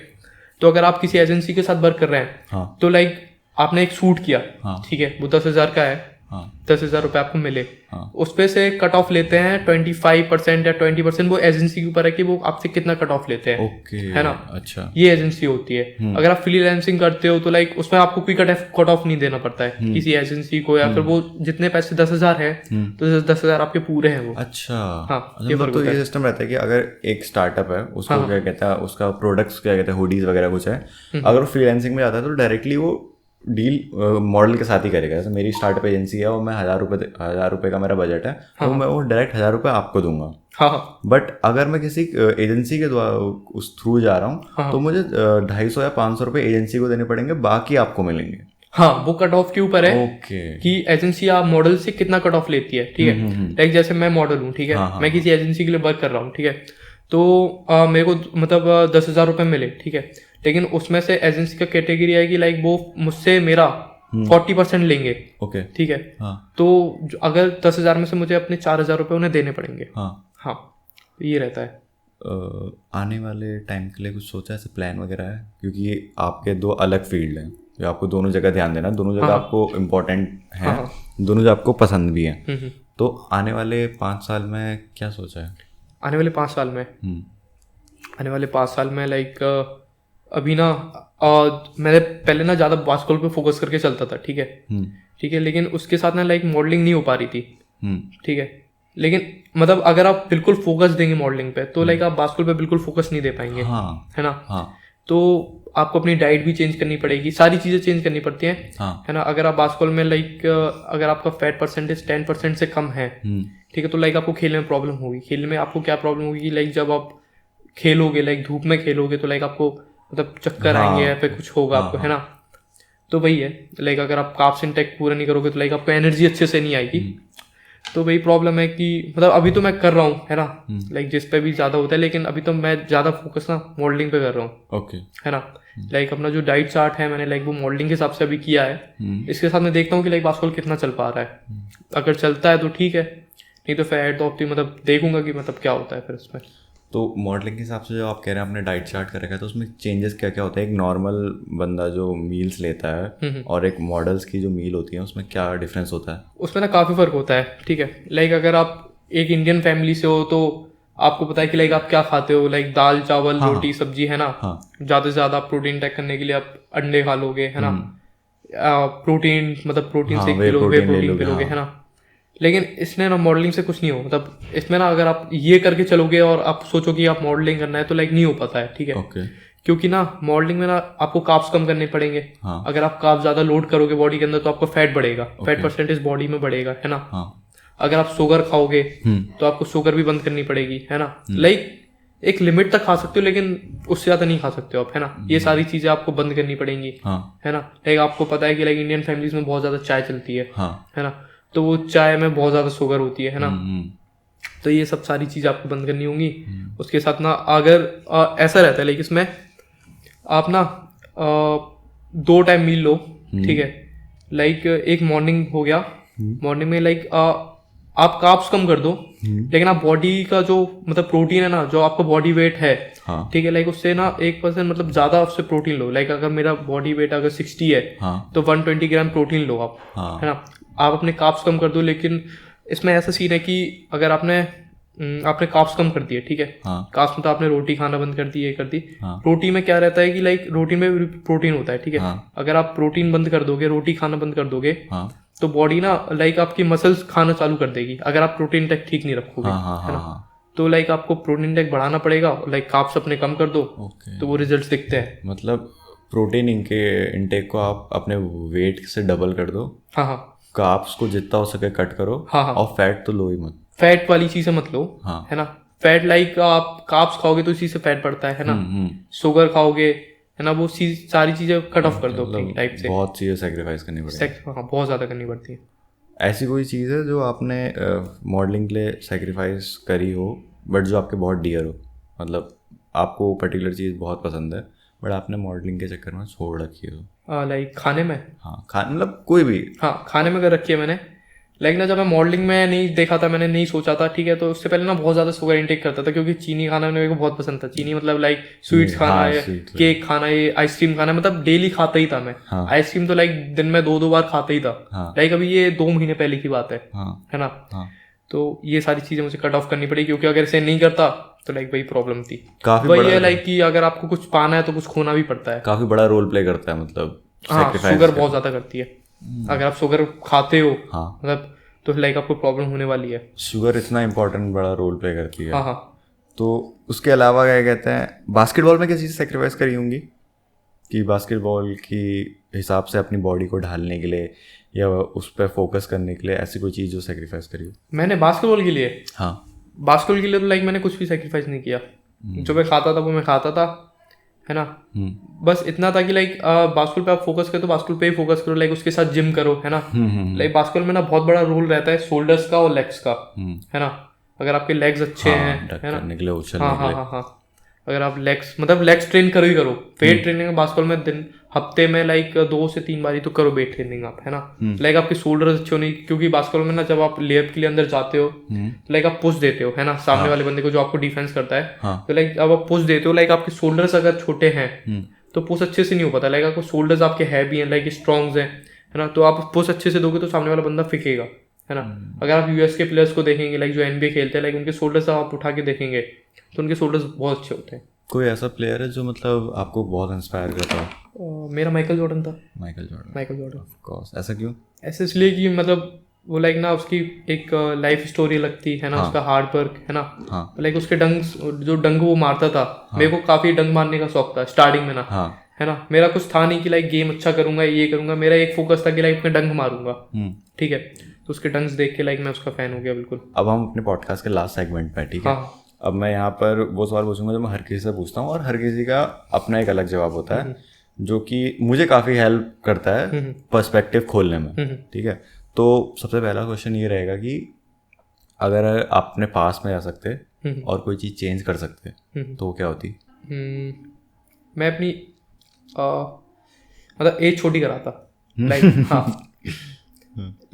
तो अगर आप किसी एजेंसी के साथ वर्क कर रहे हैं, हाँ, तो लाइक आपने एक शूट किया, हाँ, ठीक है, वो 10,000 का है, हाँ, 10,000 रुपये आपको मिले, हाँ, उस पे से कट ऑफ लेते हैं 25% या 20%, वो एजेंसी के ऊपर है कि वो आपसे कितना कट ऑफ लेते हैं, ओके, है ना, अच्छा, ये एजेंसी होती है। अगर आप फ्रीलांसिंग करते हो तो लाइक उसमें आपको कोई कट ऑफ नहीं देना पड़ता है किसी एजेंसी को, या फिर वो जितने पैसे 10,000 है तो 10,000 आपके पूरे हैं वो। अच्छा, हाँ, अच्छा, मतलब तो ये सिस्टम रहता है कि अगर एक स्टार्टअप है, उसको क्या कहता है, उसका प्रोडक्ट्स क्या कहते हैं, हुडीज वगैरह कुछ है, अगर वो फ्रीलांसिंग में जाता है तो डायरेक्टली वो डील मॉडल के साथ ही करेगा। जैसे मेरी स्टार्टअप एजेंसी है और मैं 1,000 रुपये का मेरा बजट है, तो मैं वो डायरेक्ट 1,000 रुपये आपको दूंगा। हाँ, बट अगर मैं किसी एजेंसी के द्वारा उस थ्रू जा रहा हूँ, तो मुझे 250 या 500 रुपये एजेंसी को देने पड़ेंगे, बाकी आपको मिलेंगे। हाँ, वो कट ऑफ के ऊपर है ओके, कि एजेंसी आप मॉडल से कितना कट ऑफ लेती है, ठीक है, लाइक जैसे मैं मॉडल हूँ, ठीक है, मैं किसी एजेंसी के लिए वर्क कर रहा हूँ, ठीक है, तो मेरे को मतलब 10,000 रुपये मिले, ठीक है, लेकिन उसमें से एजेंसी का कैटेगरी है कि लाइक वो मुझसे मेरा 40% लेंगे, ओके, ठीक है, हाँ, तो अगर 10,000 में से मुझे अपने 4,000 रुपये उन्हें देने पड़ेंगे। हाँ, हाँ, ये रहता है। आने वाले टाइम के लिए कुछ सोचा है, ऐसे प्लान वगैरह है? क्योंकि ये आपके दो अलग फील्ड हैं, जो आपको दोनों जगह ध्यान देना, दोनों जगह आपको इम्पोर्टेंट है, दोनों जगह आपको पसंद भी है, तो आने वाले 5 साल में क्या सोचा है? आने वाले 5 साल में, आने वाले 5 साल में लाइक अभी ना मैंने पहले ना ज़्यादा बास्केटबॉल पे फोकस करके चलता था, ठीक है, ठीक है, लेकिन उसके साथ ना लाइक मॉडलिंग नहीं हो पा रही थी, ठीक है, लेकिन मतलब अगर आप बिल्कुल फोकस देंगे मॉडलिंग पे तो लाइक आप बास्केटबॉल पे बिल्कुल फोकस नहीं दे पाएंगे, है ना, तो आपको अपनी डाइट भी चेंज करनी पड़ेगी, सारी चीज़ें चेंज करनी पड़ती हैं, है ना, अगर आप बास्केटबॉल में लाइक अगर आपका फैट परसेंटेज 10% से कम है, ठीक है, तो लाइक आपको खेलने में प्रॉब्लम होगी। खेलने में आपको क्या प्रॉब्लम होगी कि लाइक जब आप खेलोगे, लाइक धूप में खेलोगे, तो लाइक आपको मतलब चक्कर आएंगे या फिर कुछ होगा आपको, है ना, तो वही है, लाइक अगर आप कार्ब्स इंटेक पूरा नहीं करोगे तो लाइक आपको एनर्जी अच्छे से नहीं आएगी, तो वही प्रॉब्लम है कि मतलब अभी तो मैं कर रहा हूँ, है ना, लाइक जिस पे भी ज़्यादा होता है, लेकिन अभी तो मैं ज़्यादा फोकस ना मॉडलिंग पे कर रहा हूँ, ओके, है ना, लाइक अपना जो डाइट चार्ट है मैंने लाइक वो मॉडलिंग के हिसाब से अभी किया है, इसके साथ मैं देखता हूँ कि लाइक बास्केटबॉल कितना चल पा रहा है, अगर चलता है तो ठीक है, नहीं तो फिर एट द ऑप्टी मतलब देखूंगा कि मतलब क्या होता है फिर इसमें। तो मॉडलिंग के हिसाब से जो आप कह रहे हैं आपने डाइट चार्ट कर रखा है, तो उसमें चेंजेस क्या क्या होता है? एक नॉर्मल बंदा जो मील्स लेता है और एक मॉडल्स की जो मील होती है, उसमें क्या डिफरेंस होता है? उसमें ना काफ़ी फ़र्क होता है, ठीक है, लाइक अगर आप एक इंडियन फैमिली से हो तो आपको पता है कि लाइक आप क्या खाते हो, लाइक दाल चावल रोटी सब्जी, है ना, ज़्यादा से ज़्यादा प्रोटीन टेक करने के लिए आप अंडे खा लोगे, है ना, प्रोटीन मतलब प्रोटीन से वे प्रोटीन पे लोगे, है ना, लेकिन इसमें ना मॉडलिंग से कुछ नहीं हो, मतलब इसमें ना अगर आप ये करके चलोगे और आप सोचो कि आप मॉडलिंग करना है तो लाइक नहीं हो पाता है, ठीक है, क्योंकि ना मॉडलिंग में ना आपको कार्ब्स कम करने पड़ेंगे, अगर आप कार्ब्स ज़्यादा लोड करोगे बॉडी के अंदर तो आपको फैट बढ़ेगा, फैट परसेंटेज बॉडी में बढ़ेगा, है ना, अगर आप शुगर खाओगे तो आपको शुगर भी बंद करनी पड़ेगी, है ना, लाइक एक लिमिट तक खा सकते हो लेकिन उससे ज़्यादा नहीं खा सकते हो आप, है ना, ये सारी चीज़ें आपको बंद करनी पड़ेंगी, है ना, लाइक आपको पता है कि लाइक इंडियन फैमिलीज में बहुत ज़्यादा चाय चलती है ना, तो वो चाय में बहुत ज़्यादा शुगर होती है ना, तो ये सब सारी चीज़ आपको बंद करनी होंगी। उसके साथ ना अगर ऐसा रहता है लाइक इसमें आप ना 2 टाइम मील लो, ठीक है, लाइक एक मॉर्निंग हो गया, मॉर्निंग में लाइक आप कार्ब्स कम कर दो, लेकिन आप बॉडी का जो मतलब प्रोटीन है ना, जो आपका बॉडी वेट है, ठीक है, लाइक उससे ना 1% मतलब ज्यादा उससे प्रोटीन लो, लाइक अगर मेरा बॉडी वेट अगर 60 है तो 120 ग्राम प्रोटीन लो आप, है ना, आप अपने कार्ब्स कम कर दो, लेकिन इसमें ऐसा सीन है कि अगर आपने आपने कार्ब्स कम कर दिए, ठीक है। हाँ कार्ब्स मतलब आपने रोटी खाना बंद कर दी, ये कर दी। हाँ रोटी में क्या रहता है कि लाइक रोटी में प्रोटीन होता है, ठीक है। हाँ अगर आप प्रोटीन बंद कर दोगे, रोटी खाना बंद कर दोगे, हाँ तो बॉडी ना लाइक आपकी मसल्स खाना चालू कर देगी, अगर आप प्रोटीन टेक ठीक नहीं रखोगे, हाँ हाँ है हाँ ना। हाँ तो लाइक आपको प्रोटीन टेक बढ़ाना पड़ेगा, लाइक कार्ब्स अपने कम कर दो, ओके। तो वो रिजल्ट्स दिखते हैं। मतलब प्रोटीन इनटेक को आप अपने वेट से डबल कर दो, हाँ हाँ कार्ब्स को जितना हो सके कट करो, हाँ हाँ। और फैट तो लो ही मत। फैट वाली चीजें मत लो, हाँ है ना। फैट लाइक आप कार्ब्स खाओगे तो उसी से फैट बढ़ता है ना। हम्म। शुगर खाओगे, है ना, वो सारी चीजें कट ऑफ कर दो अपनी लाइफ से। बहुत चीज़ें सेक्रीफाइस करनी पड़ेगी। हाँ, बहुत ज्यादा करनी पड़ती है। ऐसी कोई चीज़ है जो आपने मॉडलिंग के लिए सेक्रीफाइस करी हो, बट जो आपके बहुत डियर हो, मतलब आपको पर्टिकुलर चीज़ बहुत पसंद है बट आपने मॉडलिंग के चक्कर में छोड़ रखी हो? लाइक खाने में, हाँ मतलब कोई भी। हाँ खाने में कर रखी है मैंने। लाइक ना जब मैं मॉडलिंग में नहीं देखा था, मैंने नहीं सोचा था, ठीक है, तो उससे पहले ना बहुत ज़्यादा शुगर इंटेक करता था, क्योंकि चीनी खाना मेरे को बहुत पसंद था। चीनी मतलब लाइक स्वीट्स खाना हाँ, है, sweet, केक खाना है, आइसक्रीम खाना है, मतलब डेली खाता ही था मैं। हाँ। आइसक्रीम तो लाइक दिन में 2-2 बार खाता ही था। हाँ लाइक अभी ये 2 महीने पहले की बात है हाँ है ना। हाँ। तो ये सारी चीज़ें मुझे कट ऑफ करनी पड़ी, क्योंकि अगर इसे नहीं करता तो लाइक वही प्रॉब्लम थी। काफ़ी वही बड़ा है लाइक कि अगर आपको कुछ पाना है तो कुछ खोना भी पड़ता है। काफ़ी बड़ा रोल प्ले करता है, मतलब हाँ, sacrifice शुगर का। बहुत ज़्यादा करती है। अगर आप शुगर खाते हो, हाँ मतलब तो लाइक आपको प्रॉब्लम होने वाली है। शुगर इतना इम्पोर्टेंट बड़ा रोल प्ले करती है। हाँ हाँ। तो उसके अलावा क्या कहते हैं, बास्केटबॉल में क्या चीज़ सेक्रीफाइस करी होंगी कि बास्केटबॉल की हिसाब से अपनी बॉडी को ढालने के लिए या उस पर फोकस करने के लिए ऐसी कोई चीज़ जो सेक्रीफाइस करी हो? मैंने बास्केटबॉल के लिए, हाँ बास्केटबॉल के लिए तो लाइक मैंने कुछ भी सेक्रीफाइस नहीं किया। जो मैं खाता था वो मैं खाता था, है ना। बस इतना था कि लाइक बास्केटबॉल पे आप फोकस करो तो बास्केटबॉल पे ही फोकस करो, लाइक उसके साथ जिम करो, है ना। लाइक बास्केटबॉल में ना बहुत बड़ा रोल रहता है शोल्डर्स का और लेग्स का, है ना। अगर आपके लेग्स अच्छे हैं, है ना, करने के लिए, उछलने हाँ के हाँ लिए। हाँ हाँ, अगर आप लेग्स मतलब लेग्स ट्रेन करो ही करो। वेट ट्रेनिंग बास्केटबॉल में दिन हफ्ते में लाइक 2 से 3 बारी तो करो वेट ट्रेनिंग आप, है ना। लाइक आपके शोल्डर्स अच्छे होने, क्योंकि बास्केटबॉल में ना जब आप लेप के लिए अंदर जाते हो, लाइक आप पुश देते हो, है ना, सामने वाले बंदे को जो आपको डिफेंस करता है। हाँ। तो लाइक अब आप पुश देते हो, लाइक आपके शोल्डर्स अगर छोटे हैं तो पुश अच्छे से नहीं हो पाता। लाइक आपको शोल्डर्स आपके हैवी हैं, लाइक स्ट्रॉन्ग्स हैं, है ना, तो आप पुश अच्छे से दोगे तो सामने वाला बंदा फेंकेगा, है ना। अगर आप यूएस के प्लेयर्स को देखेंगे, लाइक जो एनबीए खेलते हैं, लाइक उनके शोल्डर्स आप उठा के देखेंगे तो उनके शोल्डर्स बहुत अच्छे होते हैं। कोई ऐसा प्लेयर है जो मतलब आपको बहुत इंस्पायर करता है? मेरा माइकल जॉर्डन था। Michael Jordan. Michael Jordan of course. ऐसा क्यों? ऐसे इसलिए कि मतलब वो लाइक ना उसकी एक लाइफ स्टोरी लगती है ना, उसका हार्ड वर्क, है ना। हाँ लाइक उसके जो डंक वो मारता था, मेरे को काफी डंक मारने का शौक था स्टार्टिंग में ना, हाँ है ना। मेरा कुछ था नहीं कि लाइक गेम अच्छा करूंगा, ये करूंगा, मेरा एक फोकस था कि लाइक मैं डंक मारूंगा, ठीक है। तो उसके डंक्स देख के लाइक मैं उसका फैन हो गया बिल्कुल। अब हम अपने पॉडकास्ट के लास्ट सेगमेंट पे, ठीक है। हाँ। अब मैं यहाँ पर वो सवाल पूछूंगा जो मैं हर किसी से पूछता हूँ, और हर किसी का अपना एक अलग जवाब होता है, जो कि मुझे काफ़ी हेल्प करता है पर्सपेक्टिव खोलने में, ठीक है। तो सबसे पहला क्वेश्चन ये रहेगा कि अगर आपने पास में जा सकते और कोई चीज़ चेंज कर सकते तो वो क्या होती? मैं अपनी मतलब एज छोटी कराता, लाइक हाँ।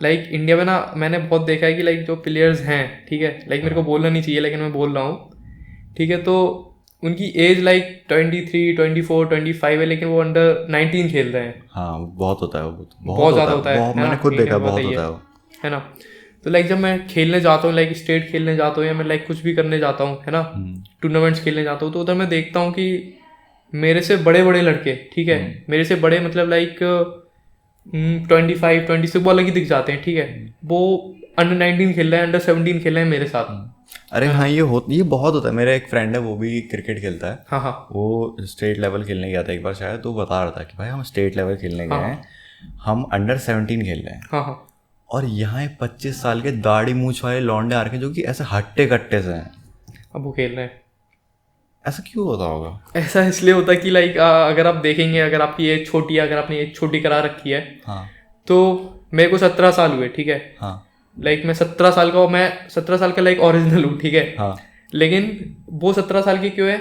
लाइक इंडिया में ना मैंने बहुत देखा है कि लाइक जो प्लेयर्स हैं, ठीक है, लाइक मेरे को बोलना नहीं चाहिए लेकिन मैं बोल रहा हूँ, ठीक है, तो उनकी एज लाइक 23, 24, 25 है, लेकिन वो अंडर 19 खेल रहे हैं। हाँ बहुत होता है, वो बहुत ज़्यादा होता है, मैंने खुद देखा, बहुत होता है वो, है ना। तो लाइक जब मैं खेलने जाता हूँ, लाइक स्टेट खेलने जाता हूँ या मैं लाइक कुछ भी करने जाता हूँ, है ना, टूर्नामेंट्स खेलने जाता हूँ, तो उधर मैं देखता हूँ कि मेरे से बड़े बड़े लड़के, ठीक है, मेरे से बड़े मतलब लाइक 25, 26 वो अलग ही दिख जाते हैं, ठीक है, वो अंडर 19 खेल रहे हैं, अंडर 17 खेल रहे हैं मेरे साथ। अरे हाँ ये बहुत होता है। मेरा एक फ्रेंड है, वो भी क्रिकेट खेलता है। हाँ हाँ। वो स्टेट लेवल खेलने गया था एक बार शायद, तो बता रहा था कि भाई हम स्टेट लेवल खेलने गए हैं, हम अंडर 17 खेल रहे हैं, हाँ हाँ, और यहाँ 25 साल के दाढ़ी मूछ वाले लौंडे आ रखे हैं जो कि ऐसे हट्टे कट्टे से हैं, अब वो खेल रहे हैं। ऐसा क्यों होता होगा? ऐसा इसलिए होता है कि लाइक अगर आप देखेंगे, अगर आपकी एज छोटी है, अगर आपने एज छोटी करा रखी है, हाँ, तो मेरे को 17 साल हुए, ठीक है, हाँ, लाइक मैं 17 साल का हूँ, मैं 17 साल का लाइक ओरिजिनल हूँ, ठीक है, हाँ, लेकिन वो 17 साल के क्यों है?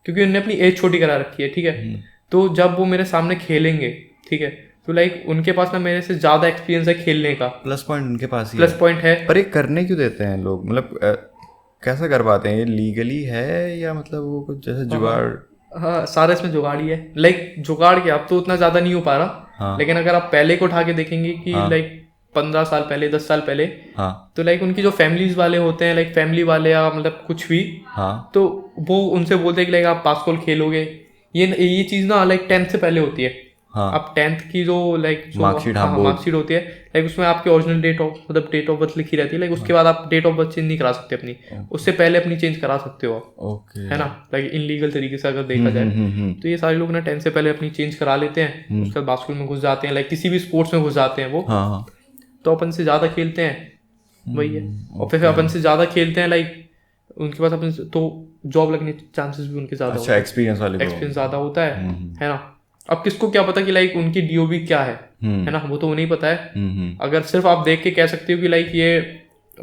क्योंकि उन्होंने अपनी एज छोटी करा रखी है, ठीक है। तो जब वो मेरे सामने खेलेंगे, ठीक है, तो लाइक उनके पास ना मेरे से ज़्यादा एक्सपीरियंस है खेलने का, प्लस पॉइंट उनके पास ही प्लस पॉइंट है। पर ये करने क्यों देते हैं लोग? मतलब कैसा कर पाते हैं? ये लीगली है या मतलब वो कुछ जैसे जुगाड़? हाँ, सारा इसमें जुगाड़ ही है। लाइक जुगाड़ क्या, अब तो उतना ज़्यादा नहीं हो पा रहा, हाँ, लेकिन अगर आप पहले को उठा के देखेंगे कि हाँ, लाइक 15 साल पहले 10 साल पहले, हाँ तो लाइक उनकी जो फैमिलीज वाले होते हैं, लाइक फैमिली वाले या मतलब कुछ भी, हाँ तो वो उनसे बोलते हैं कि लाइक आप बास्केटबॉल खेलोगे। ये चीज़ ना लाइक 10th से पहले होती है। हाँ आप 10th की जो लाइक मार्कशीट, हाँ, बोर्ड। मार्कशीट होती है, लाइक उसमें आपकी ओरिजिनल डेट ऑफ बर्थ लिखी रहती है। लाइक उसके बाद आप डेट ऑफ बर्थ चेंज नहीं करा सकते अपनी, उससे पहले अपनी चेंज करा सकते हो आप, ओके, है ना, लाइक इनलीगल तरीके से अगर देखा जाए। तो ये सारे लोग ना 10 से पहले अपनी चेंज करा लेते हैं, उसके बाद बास्केटबॉल में घुस जाते हैं, लाइक किसी भी स्पोर्ट्स में घुस जाते हैं वो। हाँ हाँ तो अपन से ज़्यादा खेलते हैं, वही है। और फिर अपन से ज़्यादा खेलते हैं, लाइक उनके पास अपन तो जॉब लगने के चांसेस भी उनके ज़्यादा, अच्छा, एक्सपीरियंस वाले को, एक्सपीरियंस ज़्यादा होता है ना। अब किसको क्या पता कि लाइक उनकी डीओबी क्या है ना, वो तो नहीं पता है। अगर सिर्फ आप देख के कह सकते हो कि लाइक ये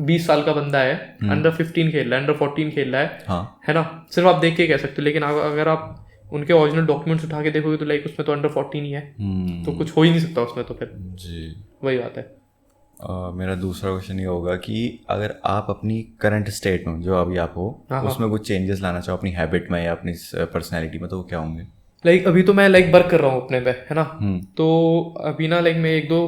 20 साल का बंदा है, अंडर 15 खेल रहा है, अंडर 14 खेल रहा है, है ना, सिर्फ आप देख के कह सकते हो। लेकिन अगर आप उनके ओरिजिनल डॉक्यूमेंट्स उठा के देखोगे तो लाइक उसमें तो अंडर 14 ही है, तो कुछ हो ही नहीं सकता उसमें। तो फिर जी वही बात है। मेरा दूसरा क्वेश्चन ये होगा कि अगर आप अपनी करंट स्टेट में जो अभी आप हो उसमें कुछ चेंजेस लाना चाहो अपनी हैबिट में या अपनी पर्सनैलिटी में, तो वो क्या होंगे? लाइक अभी तो मैं लाइक वर्क कर रहा हूँ अपने पे, है ना। तो अभी ना लाइक मैं एक दो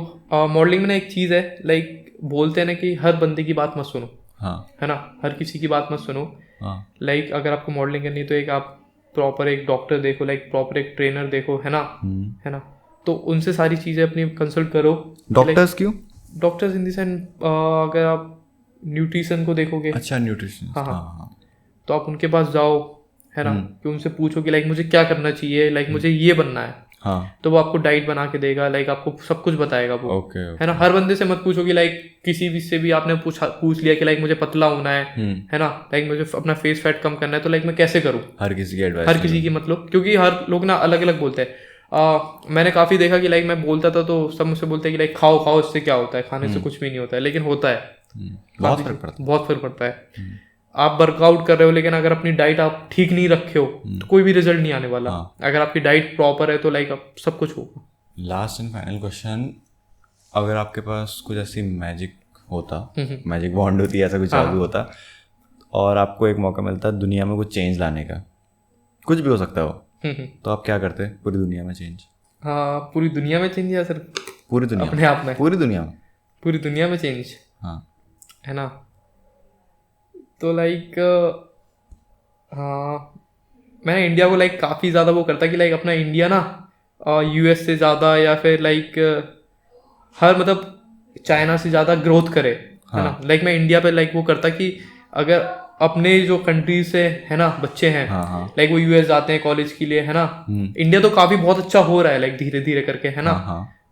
मॉडलिंग में ना एक चीज़ है, लाइक बोलते हैं ना कि हर बंदे की बात मत सुनो, हाँ, है ना, हर किसी की बात मत सुनो। हाँ, लाइक अगर आपको मॉडलिंग करनी है तो एक आप प्रॉपर एक डॉक्टर देखो, लाइक प्रॉपर एक ट्रेनर देखो, है ना, है ना। तो उनसे सारी चीज़ें अपनी कंसल्ट करो। डॉक्टर्स क्यों? डॉक्टर्स इन द सेंस अगर आप न्यूट्रिशन को देखोगे, अच्छा, न्यूट्रिशन, हाँ हाँ हाँ, हाँ, तो आप उनके पास जाओ, है ना, कि उनसे पूछो कि लाइक मुझे क्या करना चाहिए, लाइक मुझे ये बनना है, हाँ, तो वो आपको डाइट बना के देगा, लाइक आपको सब कुछ बताएगा वो, ओके, है ना। हर बंदे से मत पूछो कि लाइक किसी भी से भी आपने पूछ लिया कि लाइक मुझे पतला होना है ना, लाइक मुझे अपना फेस फैट कम करना है, तो लाइक मैं कैसे करूँ? हर किसी की एडवाइस, हर किसी की, मतलब क्योंकि हर लोग ना अलग अलग बोलते हैं। मैंने काफ़ी देखा कि लाइक मैं बोलता था तो सब मुझसे बोलते हैं कि लाइक खाओ खाओ, इससे क्या होता है, खाने से कुछ भी नहीं होता है, लेकिन होता है, बहुत फर्क पड़ता है, बहुत फर्क पड़ता है। आप वर्कआउट कर रहे हो लेकिन अगर अपनी डाइट आप ठीक नहीं रखे हो तो कोई भी रिजल्ट नहीं आने वाला। अगर आपकी डाइट प्रॉपर है तो लाइक अब सब कुछ होगा। लास्ट एंड फाइनल क्वेश्चन, अगर आपके पास कुछ ऐसी मैजिक होता, मैजिक वॉन्ड होती है, ऐसा कुछ जादू होता और आपको एक मौका मिलता दुनिया में कुछ चेंज लाने का, कुछ भी हो सकता है वो, तो आप क्या करते पूरी दुनिया में चेंज? हाँ, पूरी दुनिया में चेंज या सर पूरी दुनिया अपने आप में? पूरी दुनिया में, पूरी दुनिया में चेंज, हाँ, है ना। तो लाइक हाँ, मैं इंडिया को लाइक काफ़ी ज़्यादा वो करता कि लाइक अपना इंडिया ना यूएस से ज़्यादा या फिर लाइक हर मतलब चाइना से ज़्यादा ग्रोथ करे, है ना। लाइक मैं इंडिया पे लाइक वो करता कि अगर अपने जो कंट्री से, है ना, बच्चे हैं, लाइक वो यूएस जाते हैं कॉलेज के लिए, है ना। इंडिया तो काफ़ी बहुत अच्छा हो रहा है लाइक धीरे धीरे करके, है ना,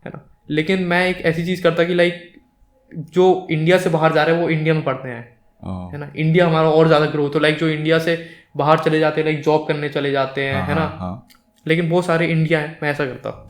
है ना। लेकिन मैं एक ऐसी चीज़ करता कि लाइक जो इंडिया से बाहर जा रहे हैं वो इंडिया में पढ़ते हैं, है ना। इंडिया हमारा और ज़्यादा ग्रोथ हो, लाइक जो इंडिया से बाहर चले जाते हैं, लाइक जॉब करने चले जाते हैं, है ना। लेकिन बहुत सारे इंडिया हैं, मैं ऐसा करता।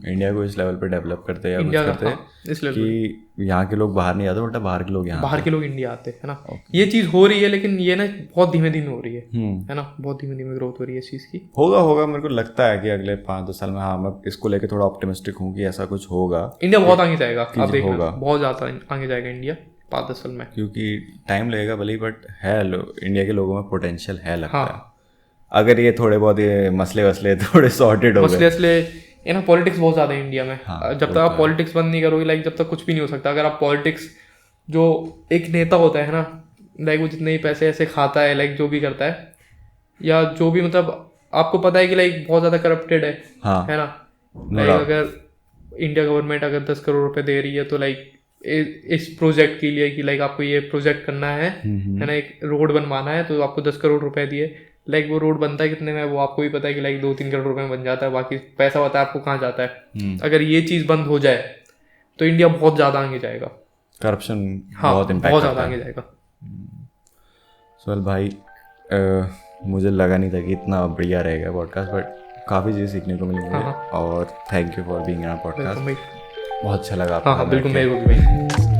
इंडिया को इस लेवल पे डेवलप करते हैं, इंडिया करते हैं इस लेवल कि यहाँ के लोग बाहर नहीं आते, उल्टा बाहर के लोग यहाँ, बाहर के लोग इंडिया आते हैं, है ना। ये चीज़ हो रही है लेकिन ये ना बहुत धीमे धीमे हो रही है ना, बहुत धीमे धीमे ग्रोथ हो रही है इस चीज़ की। होगा मेरे को लगता है कि अगले 5-10 साल में, हाँ, मैं इसको लेकर थोड़ा ऑप्टिमिस्टिक हूँ कि ऐसा कुछ होगा। इंडिया बहुत आगे जाएगा, आप देखना, बहुत ज़्यादा आगे जाएगा इंडिया 5-10 साल में, क्योंकि टाइम लगेगा भले, बट है इंडिया के लोगों में पोटेंशियल है, लगता है। अगर ये थोड़े बहुत ये मसले वसले थोड़े सॉर्टेड हो गए, मसले ये ना, पॉलिटिक्स बहुत ज़्यादा है इंडिया में। जब तक आप पॉलिटिक्स बंद नहीं करोगे, लाइक जब तक कुछ भी नहीं हो सकता। अगर आप पॉलिटिक्स, जो एक नेता होता है ना, लाइक वो जितने ही पैसे ऐसे खाता है, लाइक जो भी करता है, या जो भी मतलब आपको पता है कि लाइक बहुत ज़्यादा करप्टेड है ना। लाइक अगर इंडिया गवर्नमेंट अगर 10 करोड़ रुपए दे रही है तो लाइक इस प्रोजेक्ट के लिए कि लाइक आपको ये प्रोजेक्ट करना है ना, एक रोड बनवाना है, तो आपको 10 करोड़ रुपए दिए, लाइक वो रोड बनता है कितने में वो आपको भी पता है कि लाइक 2-3 करोड़ रुपए में बन जाता है, बाकी पैसा होता है आपको कहाँ जाता है। अगर ये चीज़ बंद हो जाए तो इंडिया बहुत ज़्यादा आगे जाएगा, करप्शन बहुत ज़्यादा आगे जाएगा। सुहेल भाई, मुझे लगा नहीं था कि इतना बढ़िया रहेगा पॉडकास्ट, बट काफ़ी चीज़ सीखने को मिली मुझे, और thank you for being in our podcast, बहुत अच्छा लगा। हाँ, बिल्कुल, मेरे को भी भाई।